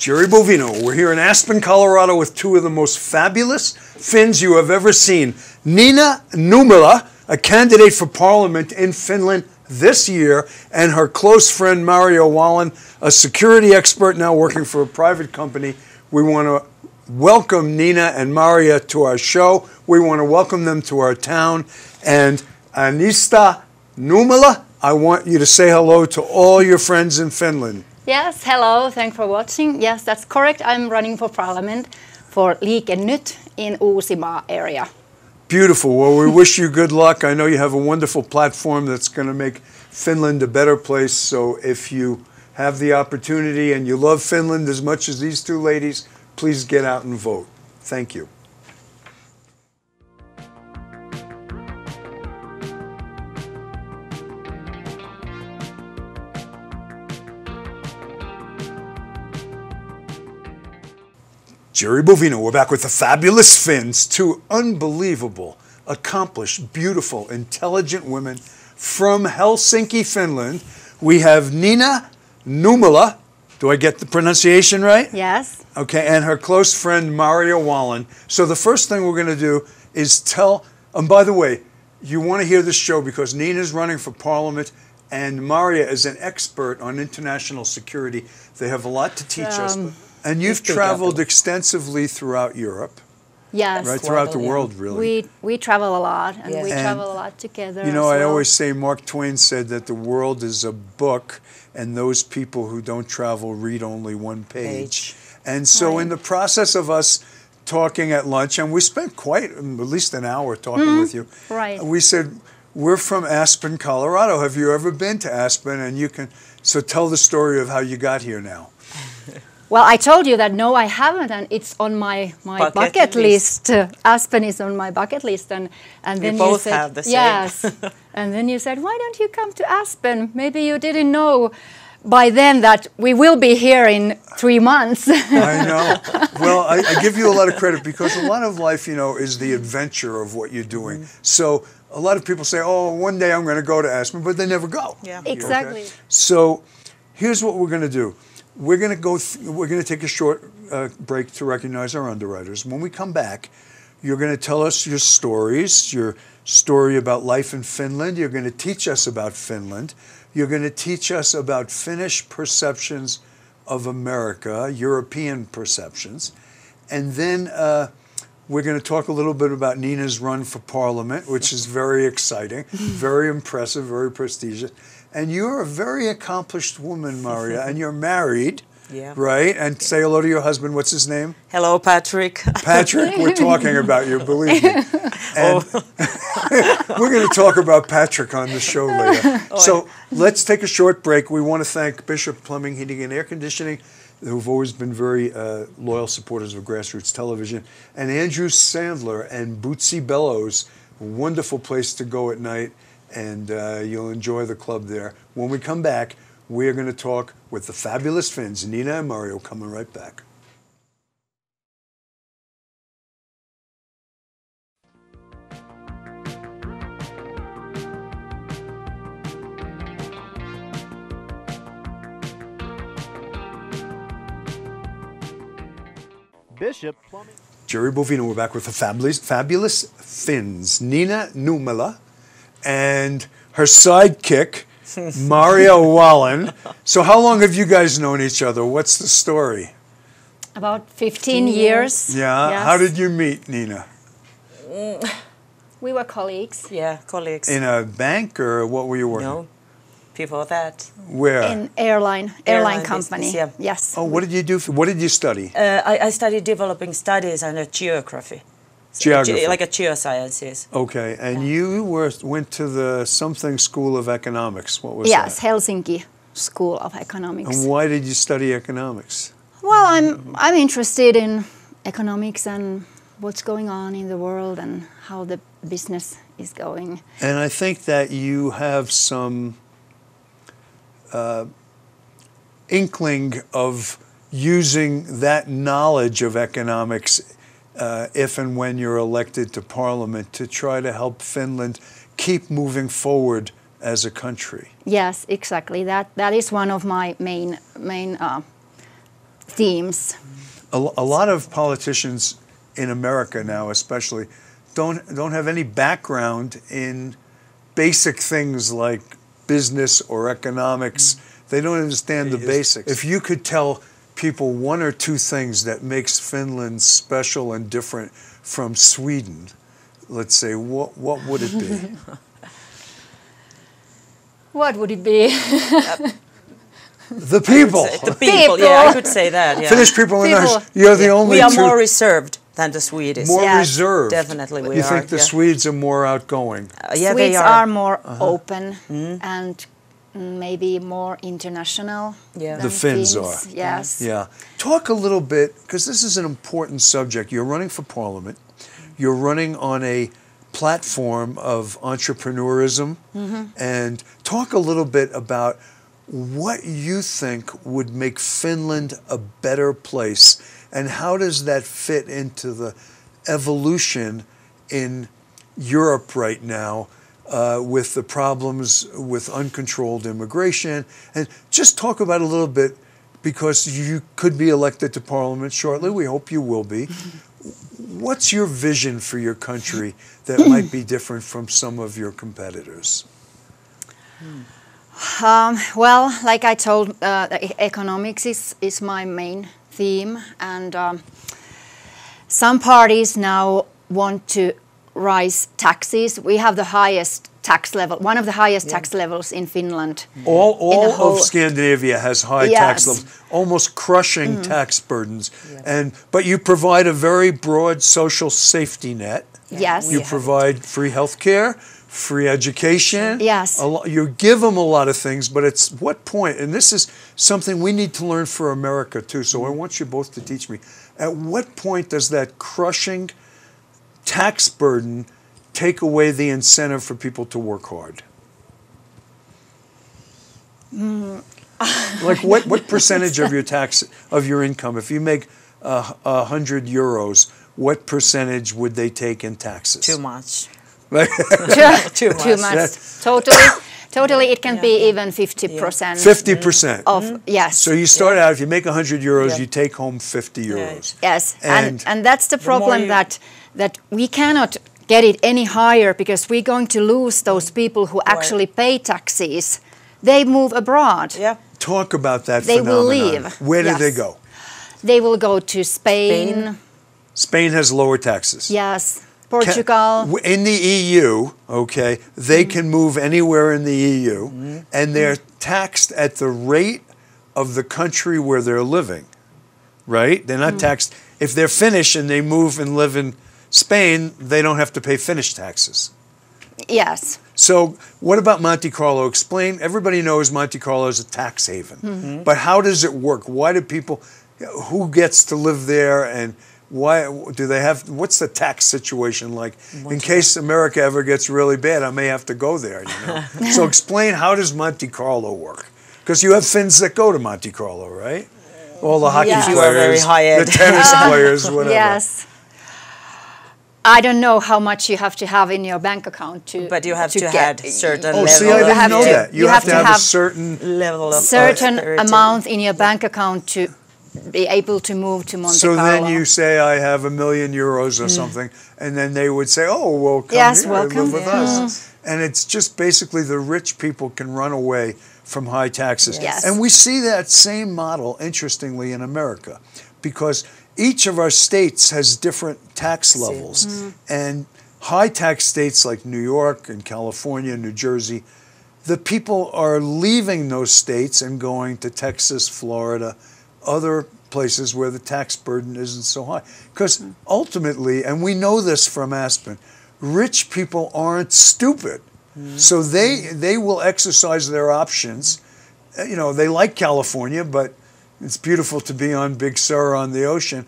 Jerry Bovinon. We're here in Aspen, Colorado with two of the most fabulous Finns you have ever seen. Nina Nummela, a candidate for parliament in Finland this year, and her close friend Maaria Wallin, a security expert now working for a private company. We want to welcome Nina and Maaria to our show. We want to welcome them to our town. And Anista Nummela, I want you to say hello to all your friends in Finland. Yes, hello, thanks for watching. Yes, that's correct. I'm running for parliament for Liike Nyt in Uusimaa area. Beautiful. Well, we wish you good luck. I know you have a wonderful platform that's going to make Finland a better place. So if you have the opportunity and you love Finland as much as these two ladies, please get out and vote. Thank you. Jerry Bovinon. We're back with the fabulous Finns, two unbelievable, accomplished, beautiful, intelligent women from Helsinki, Finland. We have Nina Nummela. Do I get the pronunciation right? Yes. Okay, and her close friend Maaria Wallin. So the first thing we're going to do is tell, and by the way, you want to hear this show because Nina's running for parliament and Maaria is an expert on international security. They have a lot to teach us. And you've traveled extensively throughout Europe. Yes. Right, throughout the world, really. We travel a lot, and Yes. we travel a lot together. You know, as I well. always say Mark Twain said that the world is a book, and those people who don't travel read only one page. And so in the process of us talking at lunch, and we spent quite at least an hour talking with you, we said, we're from Aspen, Colorado. Have you ever been to Aspen? And you can, so tell the story of how you got here now. Well, I told you that no, I haven't, and it's on my bucket list. Aspen is on my bucket list, and then we both you said, have the same. Yes, and then you said, why don't you come to Aspen? Maybe you didn't know by then that we will be here in 3 months. I know. Well, I give you a lot of credit because a lot of life, you know, is the adventure of what you're doing. So a lot of people say, oh, one day I'm going to go to Aspen, but they never go. Yeah, exactly. Okay? So here's what we're going to do. We're going to take a short break to recognize our underwriters. When we come back, you're going to tell us your stories, your story about life in Finland. You're going to teach us about Finland. You're going to teach us about Finnish perceptions of America, European perceptions. And then we're going to talk a little bit about Nina's run for parliament, which is very exciting, very impressive, very prestigious. And you're a very accomplished woman, Maaria, and you're married, right? And say hello to your husband. What's his name? Hello, Patrick. Patrick, we're talking about you, believe me. And we're going to talk about Patrick on the show later. So let's take a short break. We want to thank Bishop Plumbing, Heating and Air Conditioning, who've always been very loyal supporters of Grassroots Television, and Andrew Sandler and Bootsy Bellows, a wonderful place to go at night. And you'll enjoy the club there. When we come back, we're going to talk with the fabulous Finns, Nina and Maaria, coming right back. Bishop Plumbing. Jerry Bovinon, we're back with the fabulous Finns, Nina Nummela and her sidekick, Maaria Wallin. So how long have you guys known each other? What's the story? About 15 years. Yeah. Yes. How did you meet, Nina? We were colleagues. Yeah, colleagues. In a bank, or what were you working? No, before that. Where? In airline company. Business, yeah. Yes. Oh, what did you do? What did you study? I studied developing studies and geography. Geography. Like a geosciences. Okay, and you went to the something school of economics. What was that? Yes, Helsinki School of Economics. And why did you study economics? Well, I'm interested in economics and what's going on in the world and how the business is going. And I think that you have some inkling of using that knowledge of economics if and when you're elected to parliament to try to help Finland keep moving forward as a country. Yes, exactly. That is one of my main themes. A lot of politicians in America now, especially, don't have any background in basic things like business or economics. They don't understand the basics. If you could tell people one or two things that makes Finland special and different from Sweden, let's say, what would it be? What would it be? The people. The people, yeah, I could say that. Yeah. Finnish people are nice. You're the only We are two. more reserved than the Swedes. More Yes, reserved. definitely we You are, think the yeah. Swedes are more outgoing? Yeah, Swedes they are more open Mm-hmm. and maybe more international. Yeah. than The Finns are. Yes. Yeah. Talk a little bit, because this is an important subject. You're running for parliament. You're running on a platform of entrepreneurism. And talk a little bit about what you think would make Finland a better place, and how does that fit into the evolution in Europe right now with the problems with uncontrolled immigration? And just talk about a little bit, because you could be elected to parliament shortly. We hope you will be. What's your vision for your country that might be different from some of your competitors? Well, like I told, economics is my main theme, and some parties now want to rise taxes. We have the highest tax level, one of the highest tax levels in Finland. All of Scandinavia has high tax levels, almost crushing tax burdens. But you provide a very broad social safety net. Yes. You provide free health care, free education. Yes. You give them a lot of things, but it's what point, and this is something we need to learn for America too, so I want you both to teach me. At what point does that crushing tax burden take away the incentive for people to work hard? Like what percentage of your tax, of your income, if you make 100 euros, what percentage would they take in taxes? Too much. Too much. Totally, it can be even 50%. 50%. Of yes. So you start out, if you make 100 euros, you take home 50 euros. Yes, And- and that's the problem that we cannot get it any higher, because we're going to lose those people who actually pay taxes. They move abroad. Yeah. Talk about that They will phenomenon. leave. Where do Yes. they go? They will go to Spain. Spain has lower taxes. Yes, Portugal. In the EU, okay, they can move anywhere in the EU, and they're taxed at the rate of the country where they're living, right? They're not taxed. If they're Finnish and they move and live in Spain, they don't have to pay Finnish taxes. Yes. So what about Monte Carlo? Explain. Everybody knows Monte Carlo is a tax haven. But how does it work? Why do people, who gets to live there, and why do they have, what's the tax situation like? In case America ever gets really bad, I may have to go there, you know? So explain, how does Monte Carlo work? Because you have Finns that go to Monte Carlo, right? All the hockey Yes. players, You are very high-end. the tennis players, whatever. Yes. I don't know how much you have to have in your bank account to. But you have to get have certain Oh, level. see, I You didn't have know to- that. You have to have a certain level of certain authority. amount in your bank account to be able to move to Monte So Carlo. then you say, I have €1 million or something, and then they would say, oh, well, come Yes, here, welcome. live with us. And it's just basically the rich people can run away from high taxes. Yes. And we see that same model, interestingly, in America, because each of our states has different tax levels. And high tax states like New York and California, New Jersey, the people are leaving those states and going to Texas, Florida, other places where the tax burden isn't so high. Because ultimately, and we know this from Aspen, rich people aren't stupid. So they will exercise their options. You know, they like California, but it's beautiful to be on Big Sur on the ocean.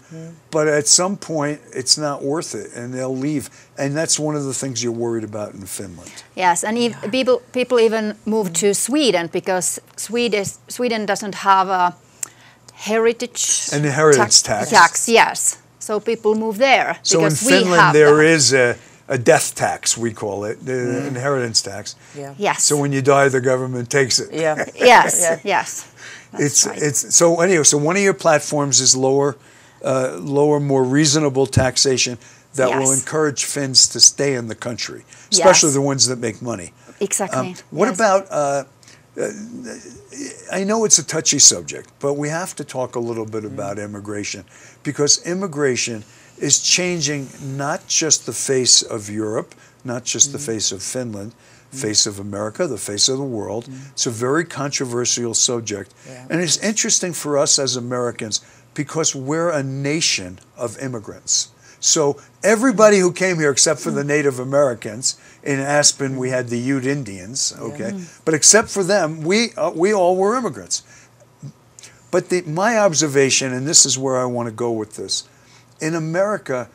But at some point, it's not worth it, and they'll leave. And that's one of the things you're worried about in Finland. Yes, and people even move to Sweden, because Sweden doesn't have a heritage An inheritance tax. Yes, so people move there. So in because we Finland, have there that. is a death tax, we call it, the inheritance tax. Yeah. Yes. So when you die, the government takes it. Yeah. Yes. Yeah. Yes. That's right. It's so anyway. So one of your platforms is lower, more reasonable taxation that will Yes. encourage Finns to stay in the country, especially Yes. the ones that make money. Exactly. What Yes. about? I know it's a touchy subject, but we have to talk a little bit about immigration, because immigration is changing not just the face of Europe, not just the face of Finland, face of America, the face of the world. It's a very controversial subject. Yeah. And it's interesting for us as Americans because we're a nation of immigrants. So everybody who came here, except for the Native Americans, in Aspen we had the Ute Indians, okay? But except for them, we all were immigrants. But my observation, and this is where I want to go with this, in America,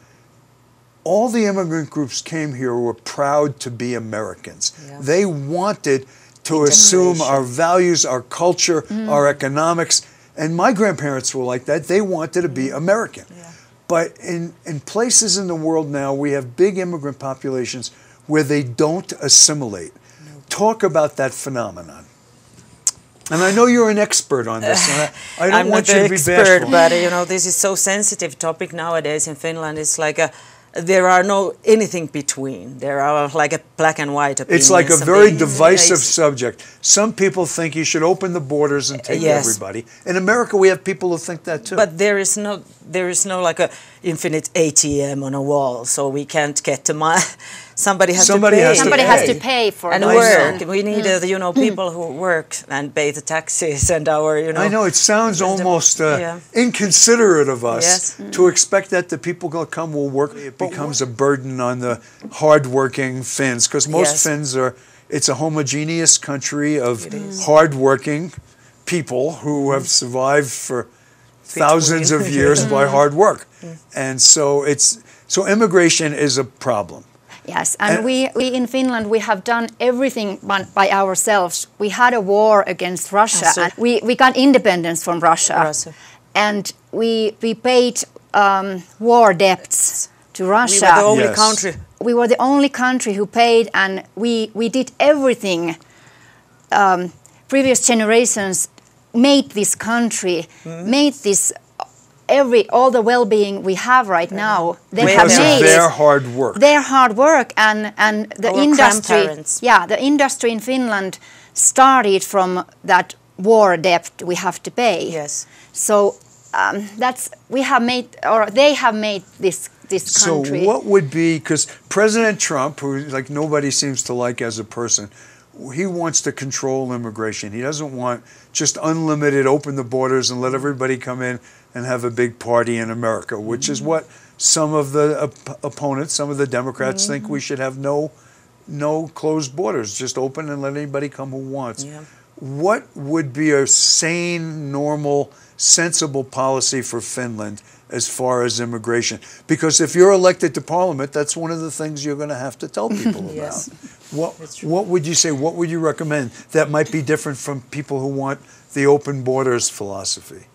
all the immigrant groups came here were proud to be Americans. Yeah. They wanted to assume our values, our culture, our economics. And my grandparents were like that. They wanted to be American. Yeah. But in places in the world now, we have big immigrant populations where they don't assimilate. Talk about that phenomenon. And I know you're an expert on this. And I don't I'm want not you the to be expert, bashful. but this is so sensitive topic nowadays in Finland. It's like there are no anything between. There are like a black and white opinions. It's like a very divisive It's- subject. Some people think you should open the borders and take Yes. everybody. In America, we have people who think that too. But there is no like a infinite ATM on a wall, so we can't get to my. Somebody has Somebody to pay. has to Somebody pay. has to pay for and those. work. We need people who work and pay the taxes and our I know it sounds almost yeah. inconsiderate of us Yes. to expect that the people who come will work. It becomes a burden on the hardworking Finns, because most Yes. Finns it's a homogeneous country of hardworking people who have survived for thousands of years by hard work. And so immigration is a problem. Yes, and we in Finland, we have done everything by ourselves. We had a war against Russia, Also. and we got independence from Russia. Russia. And we paid war debts to Russia. We were the only Yes. country. We were the only country who paid, and we did everything. Previous generations made this country, made this all the well-being we have right now. They have Because of made their hard work. their hard work, and the Our industry. grandparents. Yeah, the industry in Finland started from that war debt we have to pay. Yes. So they have made this country. So what would be, because President Trump, who like nobody seems to like as a person, he wants to control immigration. He doesn't want just unlimited, open the borders and let everybody come in and have a big party in America, which is what some of the opponents, some of the Democrats think we should have no closed borders, just open and let anybody come who wants. Yeah. What would be a sane, normal, sensible policy for Finland as far as immigration? Because if you're elected to parliament, that's one of the things you're going to have to tell people about. Yes. What would you say? What would you recommend that might be different from people who want the open borders philosophy?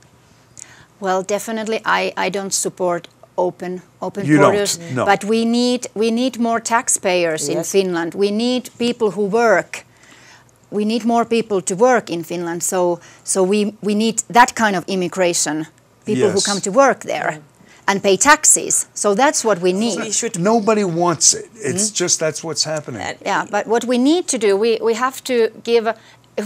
Well, definitely, I don't support open You borders. don't, no. But we need more taxpayers in Yes. Finland. We need people who work. We need more people to work in Finland. So we need that kind of immigration. People who Yes. come to work there and pay taxes. So that's what we need. We should. Nobody wants it. It's just that's what's happening. Yeah, but what we need to do, we have to give,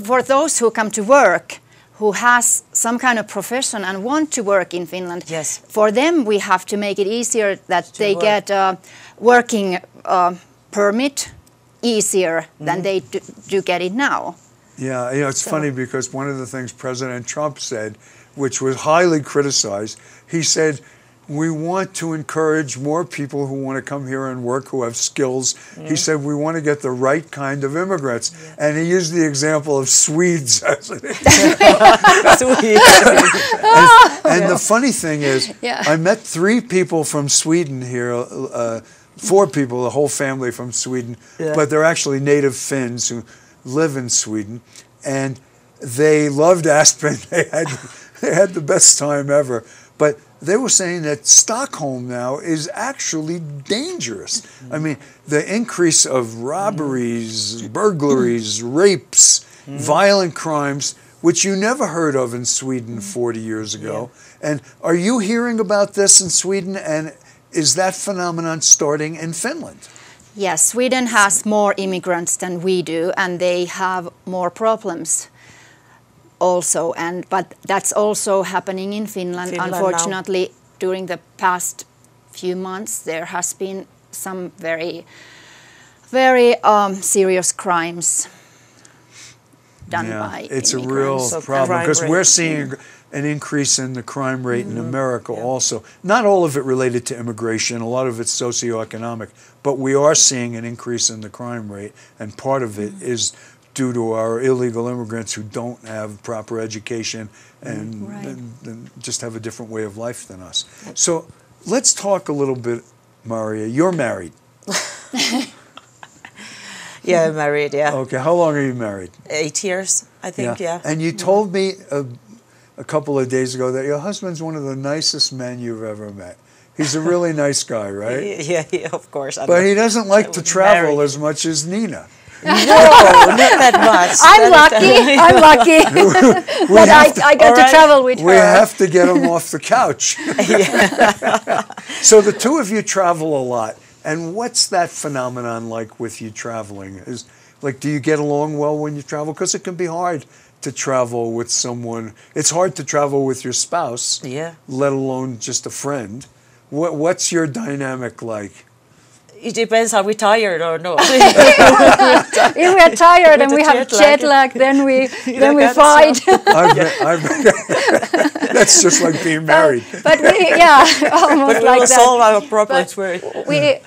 for those who come to work, who has some kind of profession and want to work in Finland, Yes. for them we have to make it easier that they work. get a working permit easier than they do get it now. Yeah, it's funny because one of the things President Trump said, which was highly criticized, he said, we want to encourage more people who want to come here and work, who have skills. He said, we want to get the right kind of immigrants. And he used the example of Swedes. And the funny thing is, I met 3 people from Sweden here, 4 people, the whole family from Sweden, but they're actually native Finns who live in Sweden. And they loved Aspen. They had the best time ever. But they were saying that Stockholm now is actually dangerous. I mean, the increase of robberies, burglaries, rapes, violent crimes, which you never heard of in Sweden 40 years ago. And are you hearing about this in Sweden? And is that phenomenon starting in Finland? Yes, Sweden has more immigrants than we do, and they have more problems also. But that's also happening in Finland. Unfortunately, now, during the past few months, there has been some very, very serious crimes done by it's immigrants. a real problem because we're seeing an increase in the crime rate in America also. Not all of it related to immigration, a lot of it's socioeconomic, but we are seeing an increase in the crime rate, and part of it is due to our illegal immigrants who don't have proper education and just have a different way of life than us. So let's talk a little bit, Maaria. You're married. Yeah, I'm married, yeah. Okay, how long are you married? 8 years, I think, yeah. And you told me a couple of days ago that your husband's one of the nicest men you've ever met. He's a really nice guy, right? Yeah, of course. But he doesn't like to travel as much as Nina. No, not that much. I'm lucky that I get to travel with her. We have to get him off the couch. So the two of you travel a lot. And what's that phenomenon like with you traveling? Do you get along well when you travel? Because it can be hard to travel with someone. It's hard to travel with your spouse, let alone just a friend. What's your dynamic like? It depends, are we tired or not? If we are tired and we have jet lag, then we fight. That's just like being married. But almost but like will that. solve our problems very quickly.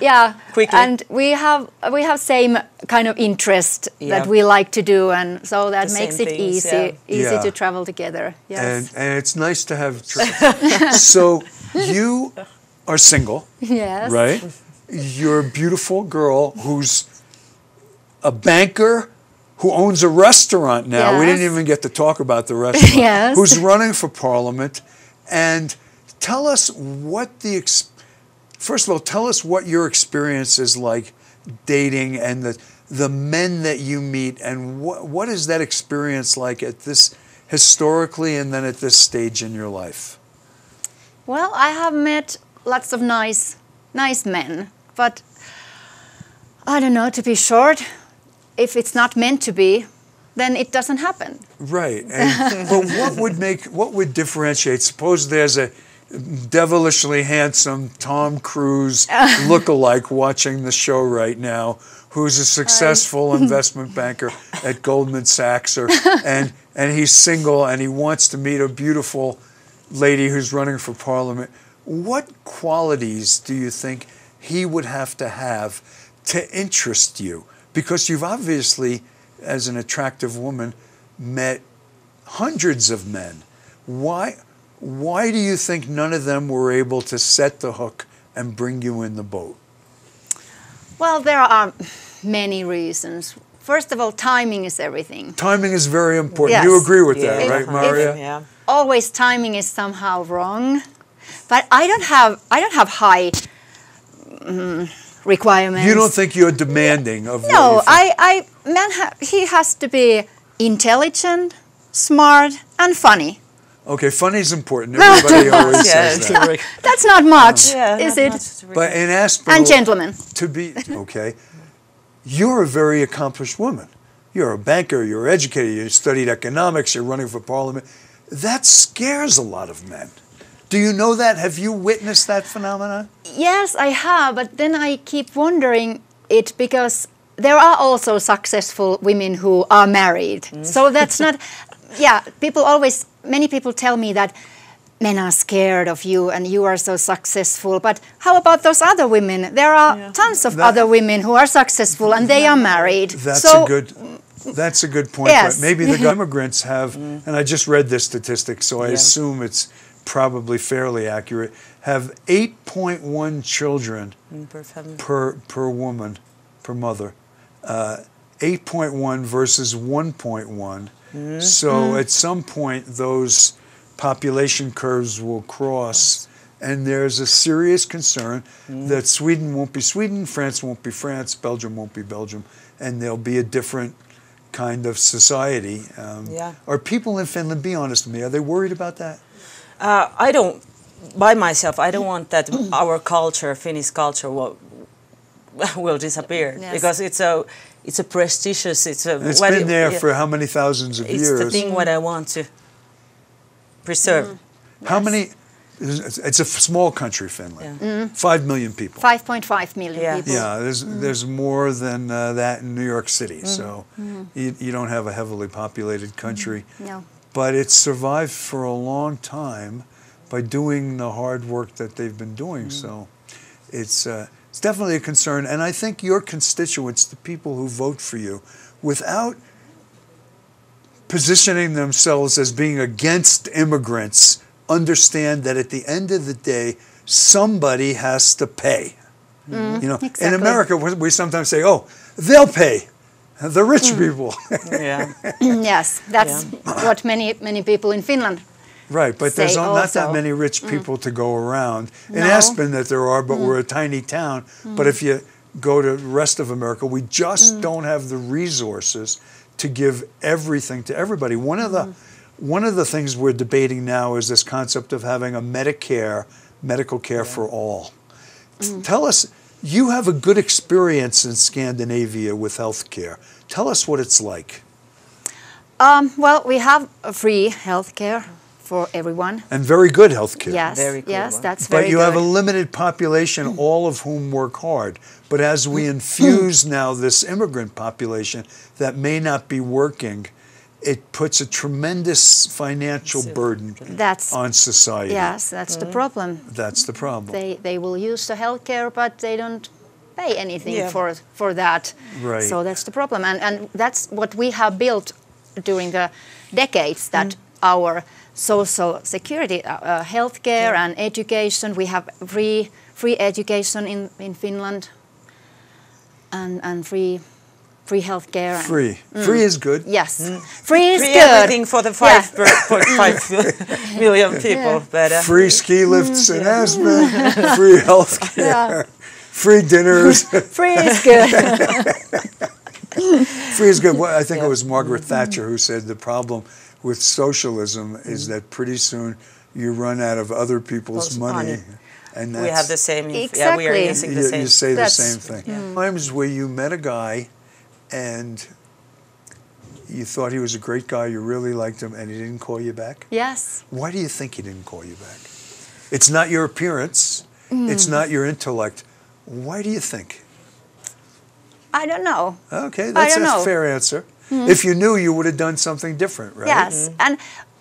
And we have same kind of interest that we like to do, and so that makes it easy to travel together. Yes. And it's nice to have. So you are single. Yes. Right. You're a beautiful girl who's a banker who owns a restaurant now. We didn't even get to talk about the restaurant. Yes. Who's running for parliament. And tell us first of all, tell us what your experience is like dating and the men that you meet, and what is that experience like at this, historically, and then at this stage in your life? Well, I have met lots of nice men. But I don't know, to be short, if it's not meant to be, then it doesn't happen. Right. But what would differentiate? Suppose there's a devilishly handsome Tom Cruise lookalike watching the show right now, who's a successful investment banker at Goldman Sachs, and he's single and he wants to meet a beautiful lady who's running for parliament. What qualities do you think he would have to interest you? Because you've obviously, as an attractive woman, met hundreds of men. Why do you think none of them were able to set the hook and bring you in the boat? Well, there are many reasons. First of all, timing is everything. Timing is very important. Yes. You agree with that, right, Maaria? Yeah. Always timing is somehow wrong. But I don't have high requirements. You don't think you're demanding of No, he has to be intelligent, smart, and funny. Okay, funny is important. Everybody always says that. That's not much, is it? But in Aspen, and gentlemen. You're a very accomplished woman. You're a banker, you're educated, you studied economics, you're running for parliament. That scares a lot of men. Do you know that? Have you witnessed that phenomenon? Yes, I have, but then I keep wondering it because there are also successful women who are married. So that's not, many people tell me that men are scared of you and you are so successful. But how about those other women? There are tons of other women who are successful and they are married. That's a good point. Yes. But maybe the immigrants have, and I just read this statistic, so I assume it's probably fairly accurate, have 8.1 children per woman, per mother. 8.1 versus 1.1. So at some point those population curves will cross And there's a serious concern that Sweden won't be Sweden, France won't be France, Belgium won't be Belgium, and there'll be a different kind of society. Are people in Finland, be honest with me, are they worried about that? I don't, by myself, I don't want that our culture, Finnish culture, will disappear. Yes. Because it's a prestigious, it's been there for how many thousands of years? It's the thing what I want to preserve. How many? It's a small country, Finland. 5 million people. 5.5 million people. Yeah, there's more than that in New York City. So you don't have a heavily populated country. No. But it's survived for a long time by doing the hard work that they've been doing. So it's definitely a concern. And I think your constituents, the people who vote for you, without positioning themselves as being against immigrants, understand that at the end of the day, somebody has to pay. You know, exactly. In America, we sometimes say, "Oh, they'll pay, the rich people." Yes, that's what many people in Finland. Right, but there's not that many rich people to go around. In Aspen that there are, but we're a tiny town. But if you go to the rest of America, we just don't have the resources to give everything to everybody. One of the things we're debating now is this concept of having a medical care for all. Tell us, you have a good experience in Scandinavia with healthcare. Tell us what it's like. Well, we have a free healthcare for everyone. And very good healthcare. Yes, very good yes, one. that's very good. But you have a limited population, all of whom work hard. But as we infuse now this immigrant population that may not be working, it puts a tremendous financial burden on society. Yes, that's the problem. That's the problem. They will use the healthcare, but they don't pay anything for that. Right. So that's the problem. And that's what we have built during the decades, that our social security, healthcare and education, we have free education in Finland and free healthcare. Free is good. Yes, free is free good. Everything for the 5.5 million people. But, free ski lifts in Aspen, free healthcare, free dinners. Free is good. Free is good. Well, I think it was Margaret Thatcher who said the problem with socialism is that pretty soon you run out of other people's money. And we have the same. Exactly. Yeah, we are using the same. You say the same thing. Times where you met a guy and you thought he was a great guy, you really liked him, and he didn't call you back? Yes. Why do you think he didn't call you back? It's not your appearance. It's not your intellect. Why do you think? I don't know. Okay, that's a fair answer. If you knew, you would have done something different, right?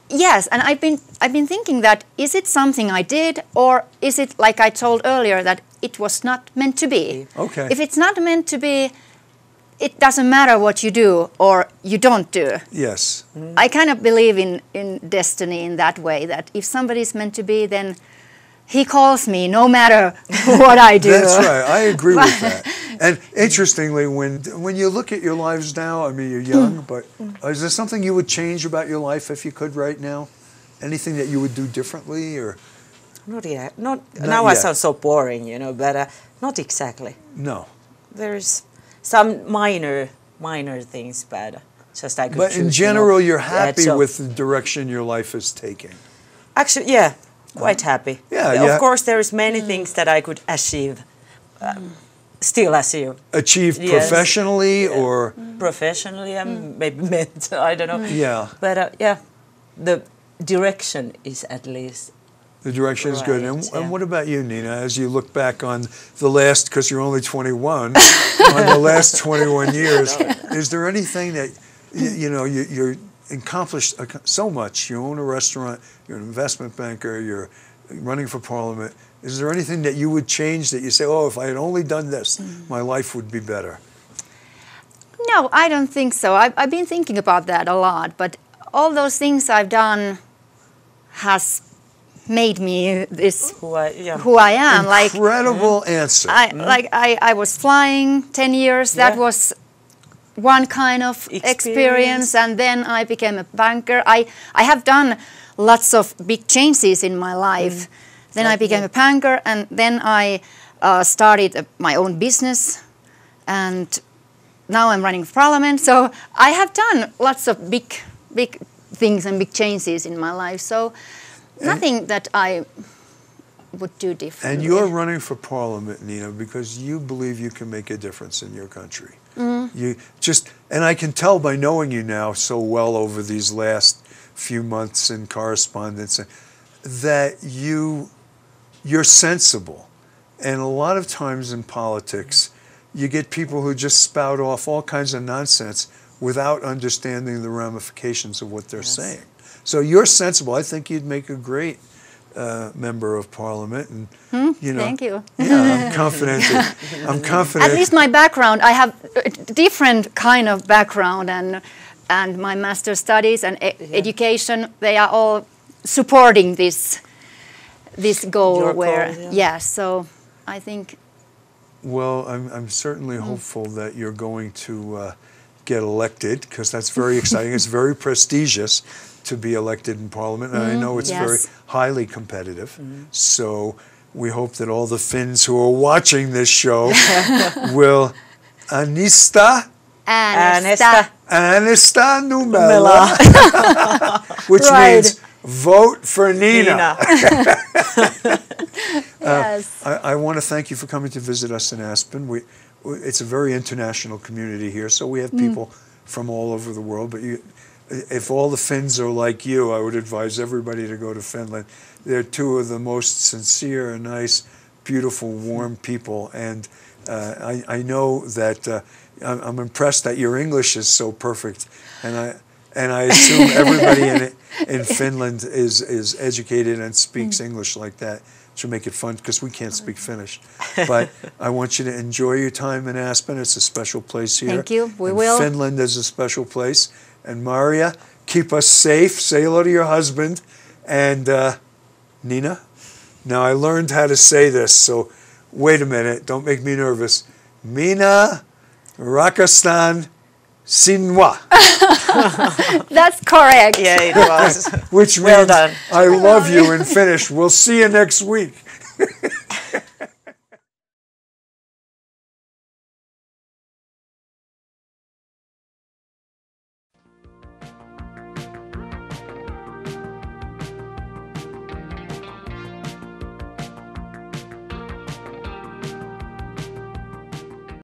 Yes, and I've been thinking that, is it something I did, or is it, like I told earlier, that it was not meant to be? Okay. If it's not meant to be, it doesn't matter what you do or you don't do. Yes. I kind of believe in destiny in that way, that if somebody's meant to be, then he calls me no matter what I do. That's right. I agree with that. And interestingly, when you look at your lives now, I mean, you're young, but is there something you would change about your life if you could right now? Anything that you would do differently, or? Not yet. Not now yet. I sound so boring, you know, but not exactly. No. There's some minor things, but just I could But choose, in general, you know, you're happy with the direction your life is taking. Actually, yeah, quite happy. Yeah. Of course, there is many things that I could achieve. Still achieve. Achieve professionally or? Professionally, maybe meant, I don't know. Yeah. But the direction is at least. The direction is good. And what about you, Nina, as you look back on the last, because you're only 21, on the last 21 years, is there anything that, you're accomplished so much? You own a restaurant, you're an investment banker, you're running for parliament. Is there anything that you would change that you say, oh, if I had only done this, my life would be better? No, I don't think so. I've been thinking about that a lot, but all those things I've done has made me this who I am. Incredible answer. I was flying 10 years. That was one kind of experience, and then I became a banker. I have done lots of big changes in my life, Then I became a banker, and then I started my own business, and now I'm running for parliament. So I have done lots of big things and big changes in my life. So nothing that I would do differently. And you're running for parliament, Nina, because you believe you can make a difference in your country. You just, and I can tell by knowing you now so well over these last few months in correspondence that you're sensible. And a lot of times in politics, you get people who just spout off all kinds of nonsense without understanding the ramifications of what they're saying. So you're sensible. I think you'd make a great member of parliament, and you know. Thank you. Yeah, I'm confident. I'm confident. At least my background, I have a different kind of background, and my master's studies and education, they are all supporting this goal. Your where goal, yeah. So I think. Well, I'm certainly hopeful that you're going to get elected, because that's very exciting. It's very prestigious to be elected in parliament, and I know it's very highly competitive. So we hope that all the Finns who are watching this show will äänestää Nummela, which means vote for Nina. Yes. I want to thank you for coming to visit us in Aspen. It's a very international community here, so we have people from all over the world. But if all the Finns are like you, I would advise everybody to go to Finland. They're two of the most sincere, nice, beautiful, warm people. And I know that I'm impressed that your English is so perfect. And I assume everybody in Finland is educated and speaks English like that. To make it fun, because we can't speak Finnish. But I want you to enjoy your time in Aspen. It's a special place here. Thank you. We will. Finland is a special place. And Maaria, keep us safe. Say hello to your husband. And Nina, now I learned how to say this, so wait a minute. Don't make me nervous. Minä rakastan sinua. That's correct. Yeah, it was. Which means Well done. I love you in Finnish. We'll see you next week.